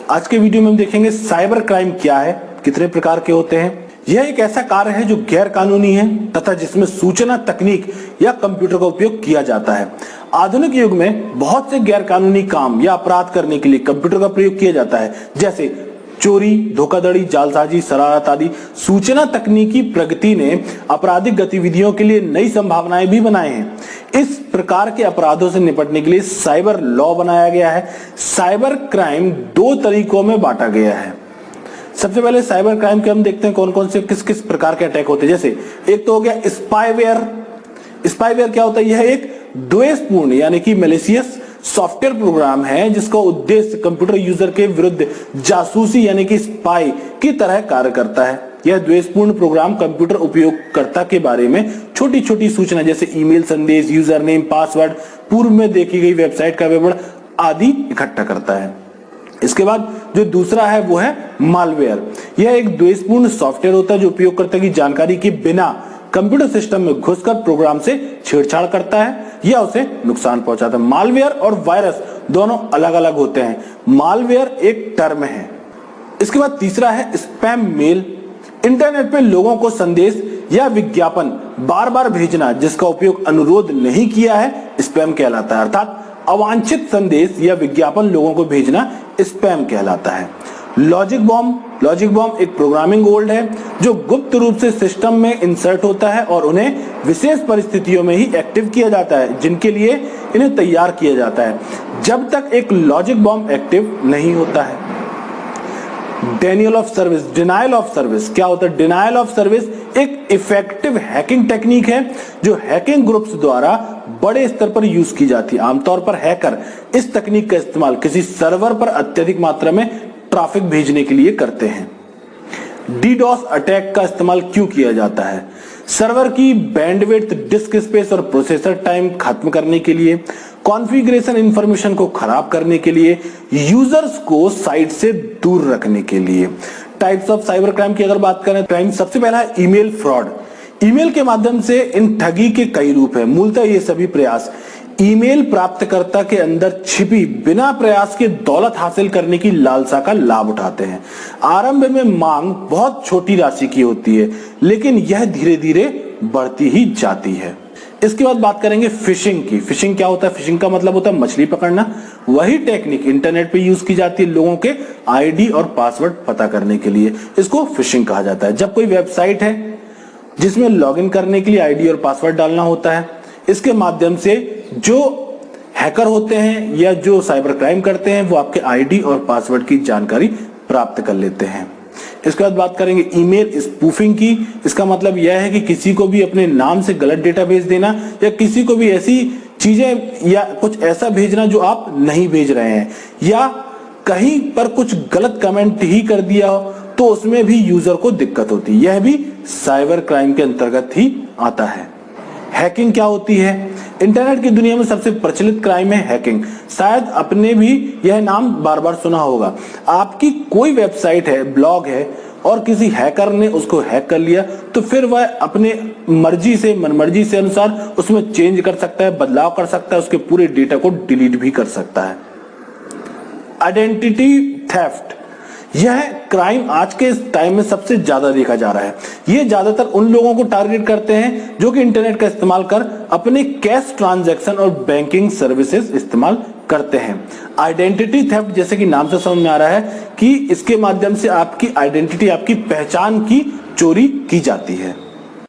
आज के वीडियो में हम देखेंगे साइबर क्राइम क्या है, कितने प्रकार के होते हैं। यह एक ऐसा कार्य है जो गैर कानूनी है तथा जिसमें सूचना तकनीक या कंप्यूटर का उपयोग किया जाता है। आधुनिक युग में बहुत से गैर कानूनी काम या अपराध करने के लिए कंप्यूटर का प्रयोग किया जाता है, जैसे चोरी, धोखाधड़ी, जालसाजी, शरारत आदि। सूचना तकनीकी प्रगति ने आपराधिक गतिविधियों के लिए नई संभावनाएं भी बनाए हैं। इस प्रकार के अपराधों से निपटने के लिए साइबर लॉ बनाया गया है। साइबर क्राइम दो तरीकों में बांटा गया है। सबसे पहले साइबर क्राइम के हम देखते हैं कौन कौन से किस किस प्रकार के अटैक होते हैं। जैसे एक तो हो गया स्पाईवेयर। स्पाईवेयर क्या होता है? यह एक द्वेषपूर्ण यानी कि मैलिशियस सॉफ्टवेयर प्रोग्राम है जिसका उद्देश्य कंप्यूटर यूजर के विरुद्ध जासूसी यानी कि स्पाई की तरह कार्य करता है। यह द्वेषपूर्ण प्रोग्राम कंप्यूटर उपयोगकर्ता के बारे में छोटी छोटी सूचना जैसे ईमेल संदेश, यूजर नेम, पासवर्ड, पूर्व में देखी गई वेबसाइट का विवरण आदि इकट्ठा करता है। इसके बाद जो दूसरा है वो है मालवेयर। यह एक द्वेषपूर्ण सॉफ्टवेयर होता है जो उपयोगकर्ता की जानकारी के बिना कंप्यूटर सिस्टम में घुसकर प्रोग्राम से छेड़छाड़ करता है या उसे नुकसान पहुंचाता है। मालवेयर और वायरस दोनों अलग अलग होते हैं। मालवेयर एक टर्म है। इसके बाद तीसरा है स्पैम मेल। इंटरनेट पे लोगों को संदेश या विज्ञापन बार बार भेजना जिसका उपयोग अनुरोध नहीं किया है स्पैम कहलाता है। अर्थात अवांछित संदेश या विज्ञापन लोगों को भेजना स्पैम कहलाता है। लॉजिक बॉम्ब एक प्रोग्रामिंग कोड है जो गुप्त रूप से सिस्टम में इंसर्ट होता है और उन्हें विशेष परिस्थितियों में ही एक्टिव किया जाता है जिनके लिए इन्हें तैयार किया जाता है जब तक एक लॉजिक बॉम्ब एक्टिव नहीं होता है। डिनायल ऑफ सर्विस क्या होता है? डिनायल ऑफ सर्विस एक इफेक्टिव हैकिंग टेक्निक है जो हैकिंग ग्रुप्स द्वारा बड़े स्तर पर यूज की जाती है। आमतौर पर हैकर इस तकनीक का इस्तेमाल किसी सर्वर पर अत्यधिक मात्रा में ट्रैफिक भेजने के लिए करते हैं। डीडॉस अटैक का इस्तेमाल क्यों किया जाता है? सर्वर की बैंडविड्थ, डिस्क स्पेस और प्रोसेसर टाइम खत्म करने के लिए, कॉन्फ़िगरेशन इंफॉर्मेशन को खराब करने के लिए, यूजर्स को साइट से दूर रखने के लिए। टाइप्स ऑफ साइबर क्राइम की अगर बात करें क्राइम सबसे पहला है ईमेल फ्रॉड। ईमेल के माध्यम से इन ठगी के कई रूप हैं। मूलतः ये सभी प्रयास ईमेल प्राप्तकर्ता के अंदर छिपी बिना प्रयास के दौलत हासिल करने की लालसा का लाभ उठाते हैं। आरंभ में मांग बहुत छोटी राशि की होती है लेकिन यह धीरे धीरे बढ़ती ही जाती है। इसके बाद बात करेंगे फिशिंग की। फिशिंग क्या होता है? फिशिंग का मतलब होता है मछली पकड़ना। वही टेक्निक इंटरनेट पे यूज की जाती है लोगों के आईडी और पासवर्ड पता करने के लिए। इसको फिशिंग कहा जाता है। जब कोई वेबसाइट है जिसमें लॉगिन करने के लिए आईडी और पासवर्ड डालना होता है, इसके माध्यम से जो हैकर होते हैं या जो साइबर क्राइम करते हैं वो आपके आईडी और पासवर्ड की जानकारी प्राप्त कर लेते हैं। इसके बाद बात करेंगे ईमेल स्पूफिंग की। इसका मतलब यह है कि किसी को भी अपने नाम से गलत डेटा भेज देना या किसी को भी ऐसी चीजें या कुछ ऐसा भेजना जो आप नहीं भेज रहे हैं, या कहीं पर कुछ गलत कमेंट ही कर दिया हो तो उसमें भी यूजर को दिक्कत होती है। यह भी साइबर क्राइम के अंतर्गत ही आता है। हैकिंग क्या होती है? इंटरनेट की दुनिया में सबसे प्रचलित क्राइम है हैकिंग। शायद आपने भी यह नाम बार बार सुना होगा। आपकी कोई वेबसाइट है, ब्लॉग है और किसी हैकर ने उसको हैक कर लिया तो फिर वह अपने मर्जी से, मनमर्जी से अनुसार उसमें चेंज कर सकता है, बदलाव कर सकता है, उसके पूरे डेटा को डिलीट भी कर सकता है। आइडेंटिटी थेफ्ट यह क्राइम आज के टाइम में सबसे ज्यादा देखा जा रहा है। ये ज्यादातर उन लोगों को टारगेट करते हैं जो कि इंटरनेट का इस्तेमाल कर अपने कैश ट्रांजैक्शन और बैंकिंग सर्विसेज इस्तेमाल करते हैं। आइडेंटिटी थेफ्ट जैसे कि नाम से समझ में आ रहा है कि इसके माध्यम से आपकी आइडेंटिटी, आपकी पहचान की चोरी की जाती है।